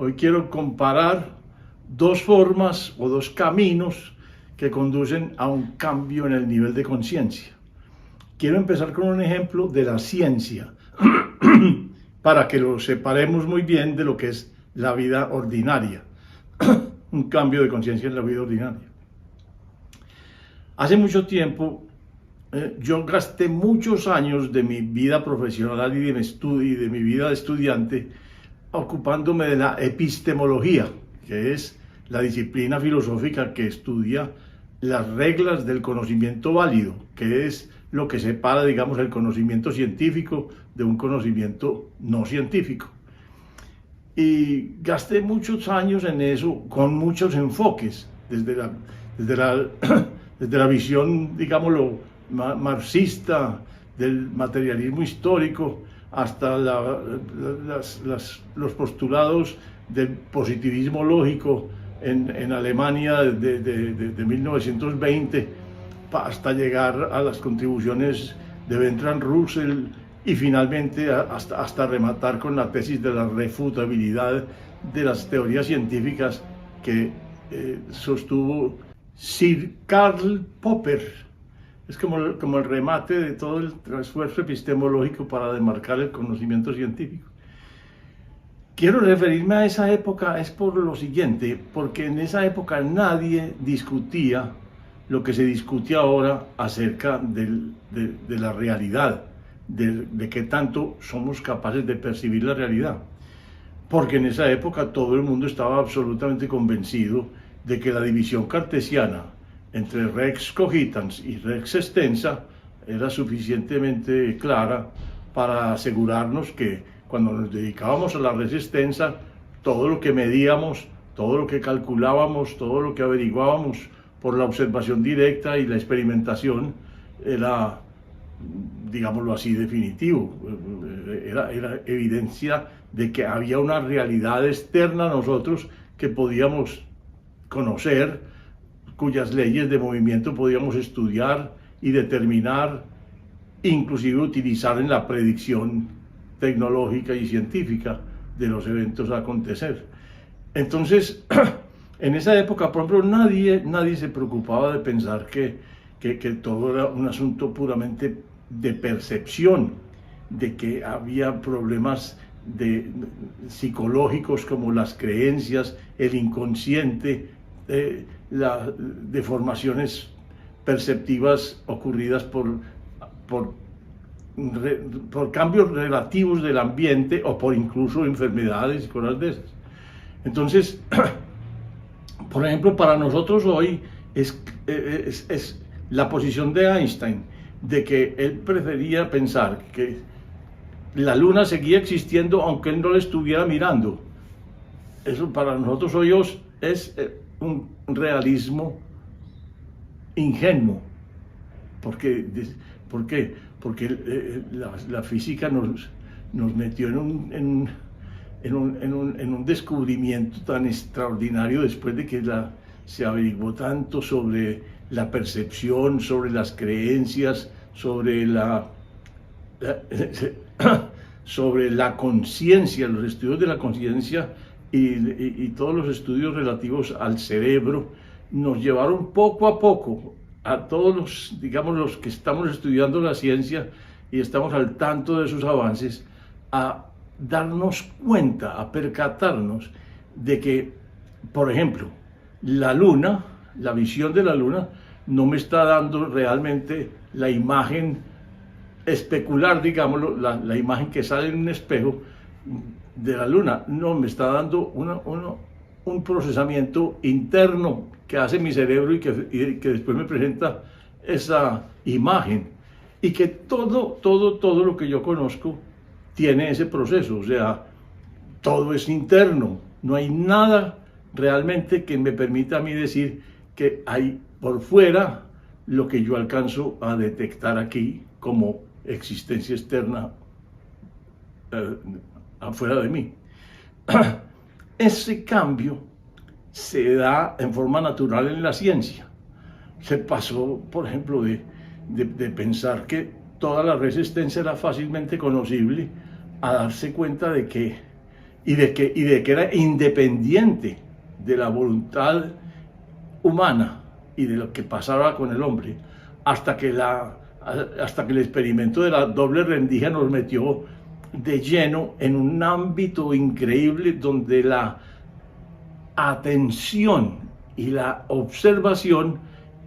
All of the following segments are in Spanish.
Hoy quiero comparar dos formas o dos caminos que conducen a un cambio en el nivel de conciencia. Quiero empezar con un ejemplo de la ciencia, para que lo separemos muy bien de lo que es la vida ordinaria, un cambio de conciencia en la vida ordinaria. Hace mucho tiempo, yo gasté muchos años de mi vida profesional y de mi vida de estudiante ocupándome de la epistemología, que es la disciplina filosófica que estudia las reglas del conocimiento válido, que es lo que separa, digamos, el conocimiento científico de un conocimiento no científico. Y gasté muchos años en eso, con muchos enfoques, desde la visión, digámoslo, marxista, del materialismo histórico, hasta los postulados del positivismo lógico en Alemania de 1920, hasta llegar a las contribuciones de Bertrand Russell y finalmente hasta rematar con la tesis de la refutabilidad de las teorías científicas que sostuvo Sir Karl Popper. Es como el remate de todo el esfuerzo epistemológico para demarcar el conocimiento científico. Quiero referirme a esa época es por lo siguiente, porque en esa época nadie discutía lo que se discute ahora acerca de la realidad, de qué tanto somos capaces de percibir la realidad. Porque en esa época todo el mundo estaba absolutamente convencido de que la división cartesiana entre rex cogitans y rex extensa era suficientemente clara para asegurarnos que cuando nos dedicábamos a la rex extensa, todo lo que medíamos, todo lo que calculábamos, todo lo que averiguábamos por la observación directa y la experimentación era, digámoslo así, definitivo. Era evidencia de que había una realidad externa a nosotros que podíamos conocer, cuyas leyes de movimiento podíamos estudiar y determinar, inclusive utilizar en la predicción tecnológica y científica de los eventos a acontecer. Entonces, en esa época, por ejemplo, nadie se preocupaba de pensar que todo era un asunto puramente de percepción, de que había problemas psicológicos como las creencias, el inconsciente, las deformaciones perceptivas ocurridas por cambios relativos del ambiente o por incluso enfermedades y cosas de esas. Entonces, por ejemplo, para nosotros hoy es la posición de Einstein, de que él prefería pensar que la luna seguía existiendo aunque él no la estuviera mirando. Eso para nosotros hoy es un realismo ingenuo. ¿Por qué? Porque la física nos metió en un descubrimiento tan extraordinario después de que se averiguó tanto sobre la percepción, sobre las creencias, sobre la conciencia, los estudios de la conciencia y todos los estudios relativos al cerebro nos llevaron poco a poco a todos los que estamos estudiando la ciencia y estamos al tanto de sus avances, a darnos cuenta, a percatarnos de que, por ejemplo, la luna, la visión de la luna, no me está dando realmente la imagen especular, digámoslo, la imagen que sale en un espejo de la luna, no, me está dando un procesamiento interno que hace mi cerebro y que después me presenta esa imagen, y que todo lo que yo conozco tiene ese proceso, o sea, todo es interno, no hay nada realmente que me permita a mí decir que hay por fuera lo que yo alcanzo a detectar aquí como existencia externa afuera de mí. Ese cambio se da en forma natural en la ciencia. Se pasó, por ejemplo, de pensar que toda la resistencia era fácilmente conocible a darse cuenta de que y de que era independiente de la voluntad humana y de lo que pasaba con el hombre, hasta que el experimento de la doble rendija nos metió de lleno en un ámbito increíble donde la atención y la observación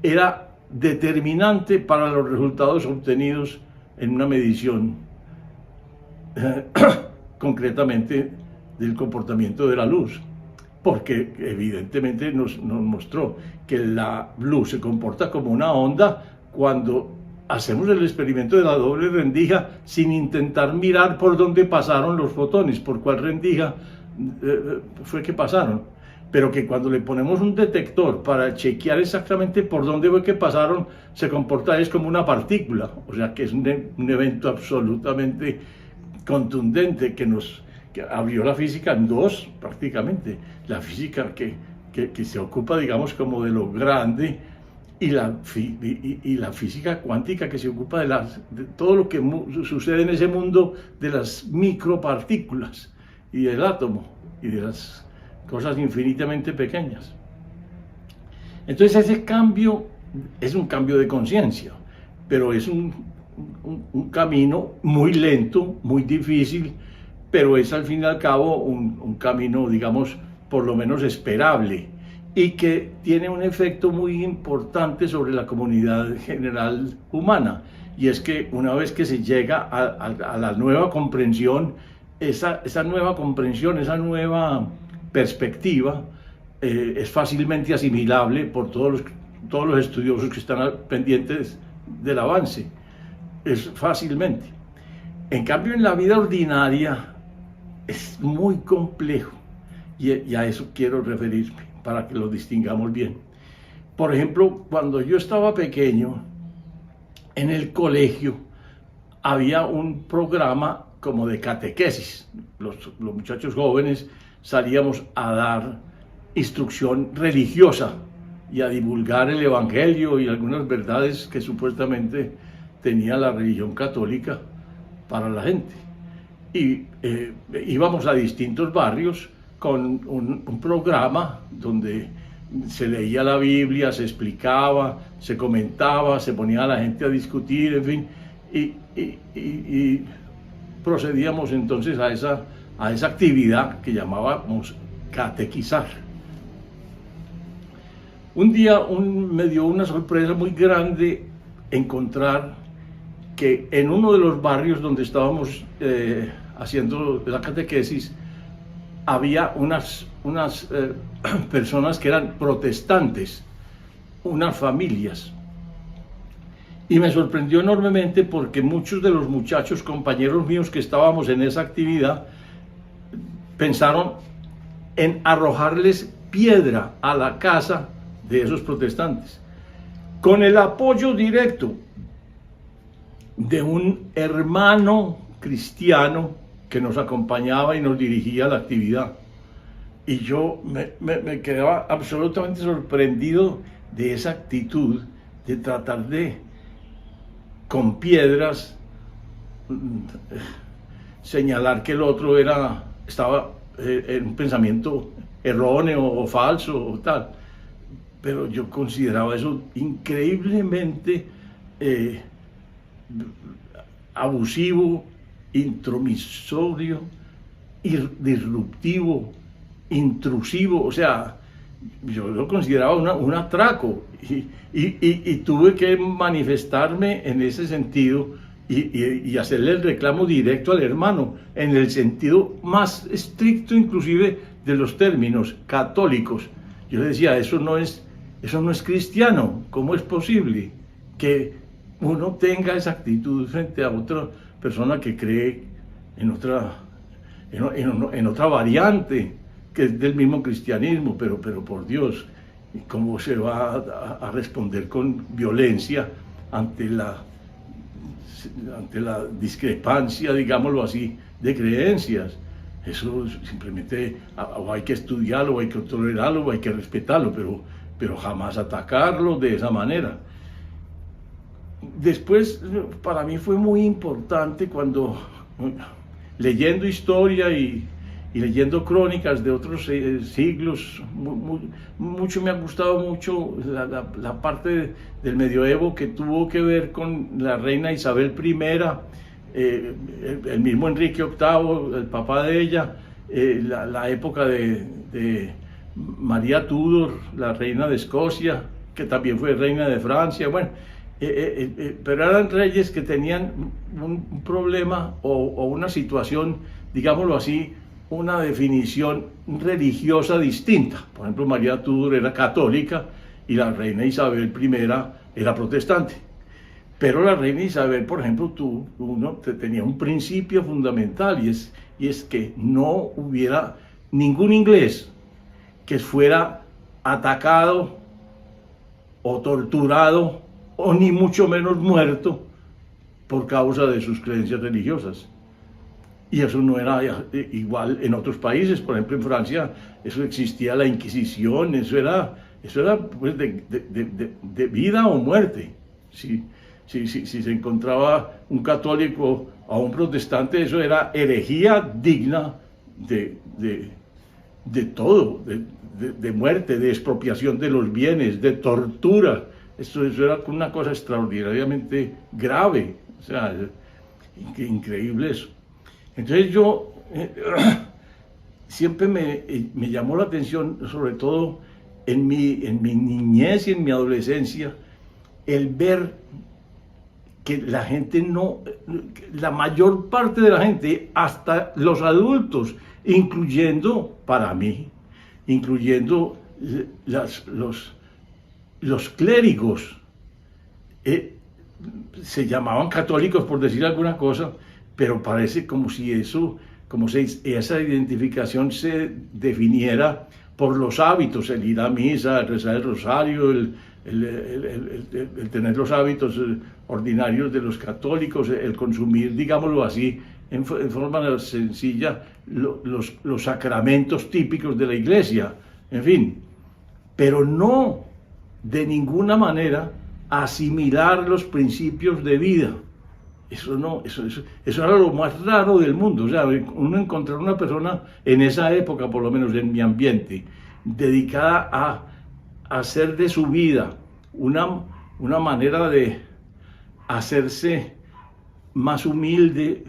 era determinante para los resultados obtenidos en una medición concretamente del comportamiento de la luz, porque evidentemente nos mostró que la luz se comporta como una onda cuando hacemos el experimento de la doble rendija sin intentar mirar por dónde pasaron los fotones, por cuál rendija fue que pasaron, pero que cuando le ponemos un detector para chequear exactamente por dónde fue que pasaron, se comporta es como una partícula, o sea que es un evento absolutamente contundente que abrió la física en dos prácticamente, la física que se ocupa, digamos, como de lo grande, y la física cuántica que se ocupa de todo lo que sucede en ese mundo de las micropartículas y del átomo y de las cosas infinitamente pequeñas. Entonces ese cambio es un cambio de conciencia, pero es un camino muy lento, muy difícil, pero es al fin y al cabo un camino, digamos, por lo menos esperable, y que tiene un efecto muy importante sobre la comunidad general humana, y es que una vez que se llega a la nueva comprensión, esa nueva comprensión, esa nueva perspectiva es fácilmente asimilable por todos los estudiosos que están pendientes del avance, es fácilmente. En cambio, en la vida ordinaria es muy complejo, y a eso quiero referirme para que lo distingamos bien. Por ejemplo, cuando yo estaba pequeño, en el colegio había un programa como de catequesis. Los muchachos jóvenes salíamos a dar instrucción religiosa y a divulgar el evangelio y algunas verdades que supuestamente tenía la religión católica para la gente. Y íbamos a distintos barrios con un programa donde se leía la Biblia, se explicaba, se comentaba, se ponía a la gente a discutir, en fin, y procedíamos entonces a esa actividad que llamábamos catequizar. Un día me dio una sorpresa muy grande encontrar que en uno de los barrios donde estábamos haciendo la catequesis había unas personas que eran protestantes, unas familias. Y me sorprendió enormemente porque muchos de los muchachos, compañeros míos que estábamos en esa actividad, pensaron en arrojarles piedra a la casa de esos protestantes, con el apoyo directo de un hermano cristiano que nos acompañaba y nos dirigía a la actividad. Y yo me quedaba absolutamente sorprendido de esa actitud de tratar de, con piedras, señalar que el otro estaba en un pensamiento erróneo o falso o tal. Pero yo consideraba eso increíblemente abusivo, intromisorio, disruptivo, intrusivo, o sea, yo lo consideraba un atraco, y tuve que manifestarme en ese sentido y hacerle el reclamo directo al hermano, en el sentido más estricto inclusive de los términos católicos. Yo le decía, eso no es cristiano. ¿Cómo es posible que uno tenga esa actitud frente a otra persona que cree en otra variante que es del mismo cristianismo? Pero por Dios, ¿cómo se va a responder con violencia ante la discrepancia, digámoslo así, de creencias? Eso simplemente o hay que estudiarlo, o hay que tolerarlo, o hay que respetarlo, pero jamás atacarlo de esa manera. Después, para mí fue muy importante cuando, leyendo historia y y leyendo crónicas de otros siglos, mucho me ha gustado mucho la parte del medioevo que tuvo que ver con la reina Isabel I, el mismo Enrique VIII, el papá de ella, la época de María Tudor, la reina de Escocia, que también fue reina de Francia, bueno, pero eran reyes que tenían un problema o una situación, digámoslo así, una definición religiosa distinta. Por ejemplo, María Tudor era católica y la reina Isabel I era protestante. Pero la reina Isabel, por ejemplo, tenía un principio fundamental y es que no hubiera ningún inglés que fuera atacado o torturado o ni mucho menos muerto por causa de sus creencias religiosas. Y eso no era igual en otros países. Por ejemplo, en Francia eso existía la Inquisición, eso era pues de vida o muerte. Si se encontraba un católico o un protestante, eso era herejía digna de todo, de muerte, de expropiación de los bienes, de tortura. Eso era una cosa extraordinariamente grave, o sea, increíble eso. Entonces yo siempre me llamó la atención, sobre todo en mi niñez y en mi adolescencia, el ver que la gente la mayor parte de la gente, hasta los adultos, incluyendo para mí, incluyendo los clérigos, se llamaban católicos por decir alguna cosa, pero parece como si esa identificación se definiera por los hábitos, el ir a misa, el rezar el rosario, el tener los hábitos ordinarios de los católicos, el consumir, digámoslo así, en forma sencilla, los sacramentos típicos de la iglesia, en fin, pero no de ninguna manera asimilar los principios de vida. Eso era lo más raro del mundo. O sea, uno encontrar una persona en esa época, por lo menos en mi ambiente, dedicada a hacer de su vida una manera de hacerse más humilde,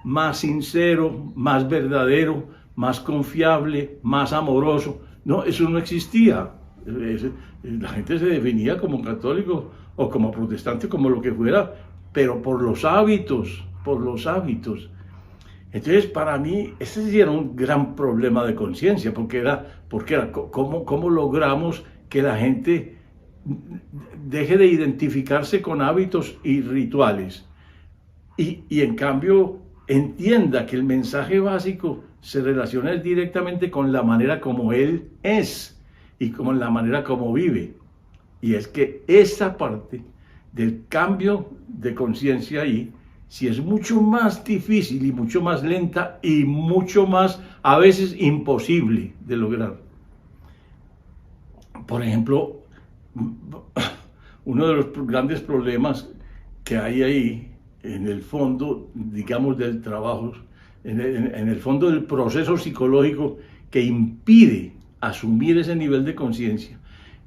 más sincero, más verdadero, más confiable, más amoroso. No, eso no existía. La gente se definía como católico o como protestante, como lo que fuera, pero por los hábitos. Entonces, para mí, ese sí era un gran problema de conciencia, porque era ¿cómo logramos que la gente deje de identificarse con hábitos y rituales y en cambio entienda que el mensaje básico se relaciona directamente con la manera como él es y con la manera como vive? Y es que esa parte del cambio de conciencia ahí sí es mucho más difícil y mucho más lenta y mucho más, a veces, imposible de lograr. Por ejemplo, uno de los grandes problemas que hay ahí en el fondo, digamos, del trabajo, en el fondo del proceso psicológico que impide asumir ese nivel de conciencia,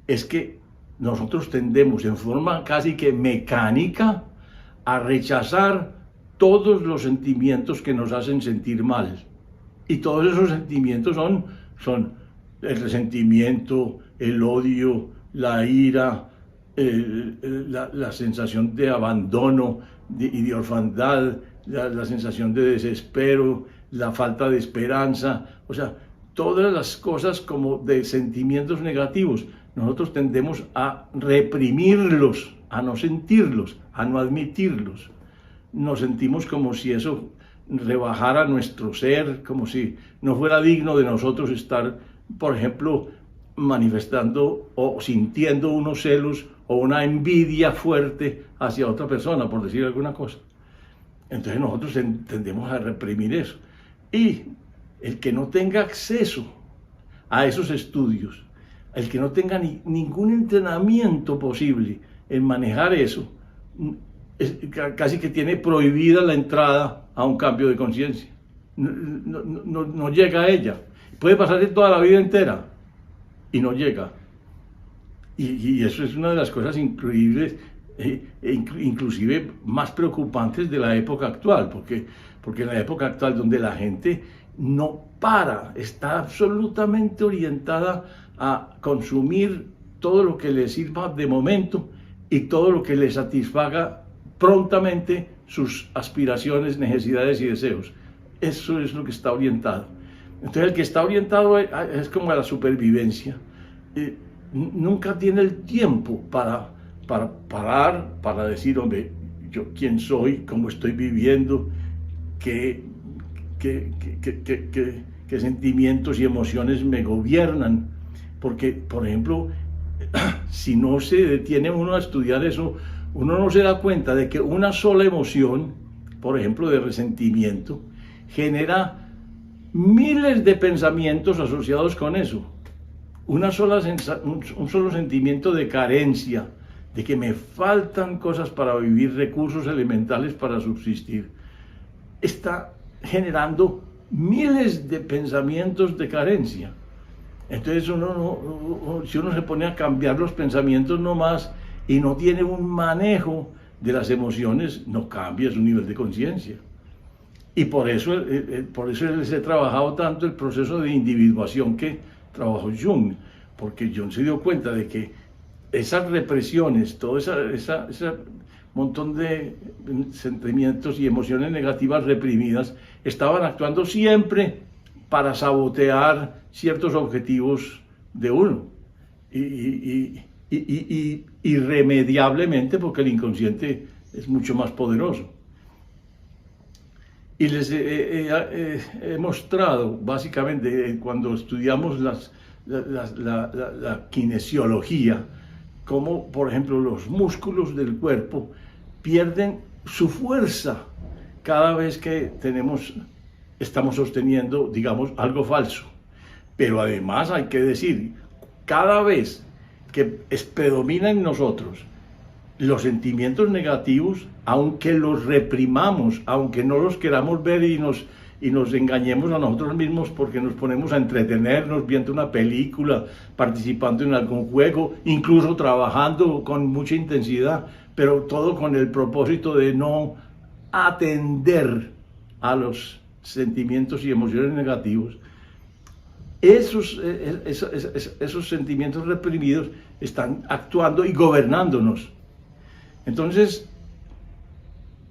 es que nosotros tendemos en forma casi que mecánica a rechazar todos los sentimientos que nos hacen sentir mal. Y todos esos sentimientos son el resentimiento, el odio, la ira, la sensación de abandono y de orfandad, la sensación de desespero, la falta de esperanza, o sea, todas las cosas como de sentimientos negativos. Nosotros tendemos a reprimirlos, a no sentirlos, a no admitirlos. Nos sentimos como si eso rebajara nuestro ser, como si no fuera digno de nosotros estar, por ejemplo, manifestando o sintiendo unos celos o una envidia fuerte hacia otra persona, por decir alguna cosa. Entonces nosotros tendemos a reprimir eso. Y el que no tenga acceso a esos estudios, el que no tenga ningún entrenamiento posible en manejar eso, casi que tiene prohibida la entrada a un cambio de conciencia. no llega a ella. Puede pasarse toda la vida entera y no llega. Y eso es una de las cosas increíbles, inclusive más preocupantes de la época actual, porque en la época actual donde la gente no para, está absolutamente orientada a consumir todo lo que le sirva de momento y todo lo que le satisfaga prontamente sus aspiraciones, necesidades y deseos. Eso es lo que está orientado. Entonces el que está orientado es como a la supervivencia. Nunca tiene el tiempo para parar, para decir, hombre, yo quién soy, cómo estoy viviendo, qué sentimientos y emociones me gobiernan. Porque, por ejemplo, si no se detiene uno a estudiar eso, uno no se da cuenta de que una sola emoción, por ejemplo, de resentimiento, genera miles de pensamientos asociados con eso. Un solo sentimiento de carencia, de que me faltan cosas para vivir, recursos elementales para subsistir, está generando miles de pensamientos de carencia. Entonces si uno se pone a cambiar los pensamientos nomás y no tiene un manejo de las emociones, no cambia su nivel de conciencia. Y por eso les he trabajado tanto el proceso de individuación que trabajó Jung, porque Jung se dio cuenta de que esas represiones, todo ese montón de sentimientos y emociones negativas reprimidas, estaban actuando siempre para sabotear ciertos objetivos de uno. Irremediablemente, porque el inconsciente es mucho más poderoso. Y les he mostrado, básicamente, cuando estudiamos la kinesiología, cómo, por ejemplo, los músculos del cuerpo pierden su fuerza cada vez que estamos sosteniendo, digamos, algo falso. Pero además hay que decir, cada vez que predomina en nosotros los sentimientos negativos, aunque los reprimamos, aunque no los queramos ver y nos engañemos a nosotros mismos porque nos ponemos a entretenernos viendo una película, participando en algún juego, incluso trabajando con mucha intensidad, pero todo con el propósito de no atender a los sentimientos y emociones negativos. Esos sentimientos reprimidos están actuando y gobernándonos. Entonces,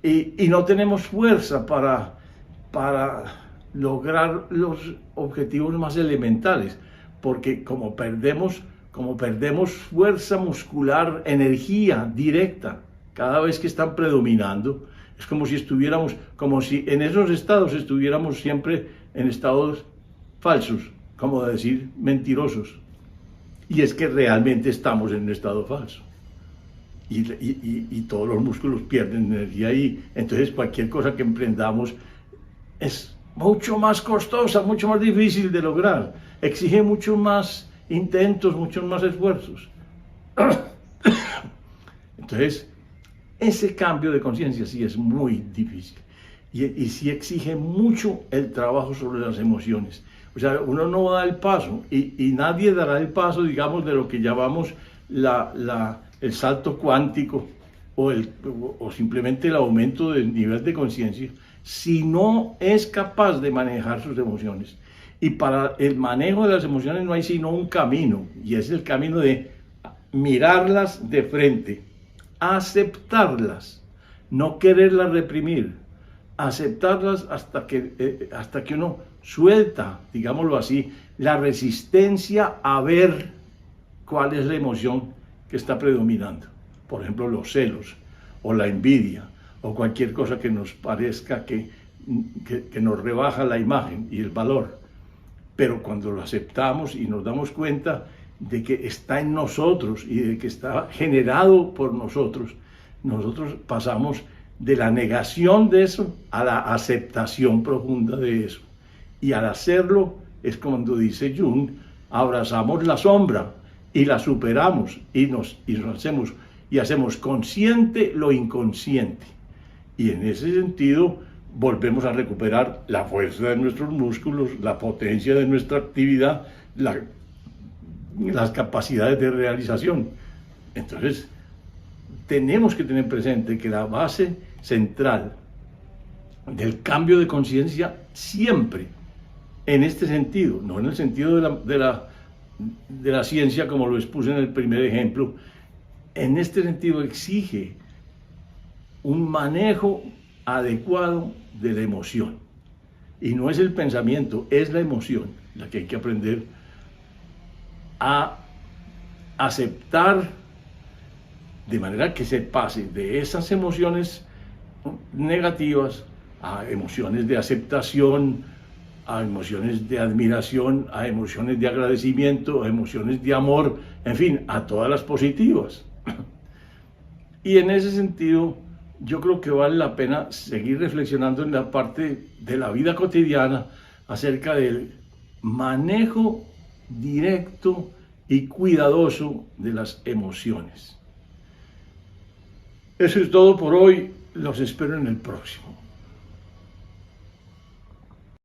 y no tenemos fuerza para lograr los objetivos más elementales, porque como perdemos fuerza muscular, energía directa, cada vez que están predominando, es como si en esos estados estuviéramos siempre en estados falsos, como decir mentirosos. Y es que realmente estamos en un estado falso. Y todos los músculos pierden energía ahí. Entonces cualquier cosa que emprendamos es mucho más costosa, mucho más difícil de lograr. Exige muchos más intentos, muchos más esfuerzos. Entonces, ese cambio de conciencia sí es muy difícil. Y sí exige mucho el trabajo sobre las emociones. O sea, uno no da el paso y nadie dará el paso, digamos, de lo que llamamos el salto cuántico o simplemente el aumento del nivel de conciencia, si no es capaz de manejar sus emociones. Y para el manejo de las emociones no hay sino un camino, y es el camino de mirarlas de frente, aceptarlas, no quererlas reprimir, aceptarlas hasta que uno suelta, digámoslo así, la resistencia a ver cuál es la emoción que está predominando. Por ejemplo, los celos, o la envidia, o cualquier cosa que nos parezca que nos rebaja la imagen y el valor. Pero cuando lo aceptamos y nos damos cuenta de que está en nosotros y de que está generado por nosotros pasamos de la negación de eso a la aceptación profunda de eso. Y al hacerlo, es cuando dice Jung, abrazamos la sombra y la superamos y hacemos consciente lo inconsciente. Y en ese sentido, volvemos a recuperar la fuerza de nuestros músculos, la potencia de nuestra actividad, las capacidades de realización. Entonces, tenemos que tener presente que la base central del cambio de conciencia siempre, en este sentido, no en el sentido de la ciencia como lo expuse en el primer ejemplo, en este sentido exige un manejo adecuado de la emoción. Y no es el pensamiento, es la emoción la que hay que aprender a aceptar, de manera que se pase de esas emociones negativas a emociones de aceptación, a emociones de admiración, a emociones de agradecimiento, a emociones de amor, en fin, a todas las positivas. Y en ese sentido, yo creo que vale la pena seguir reflexionando en la parte de la vida cotidiana acerca del manejo directo y cuidadoso de las emociones. Eso es todo por hoy. Los espero en el próximo.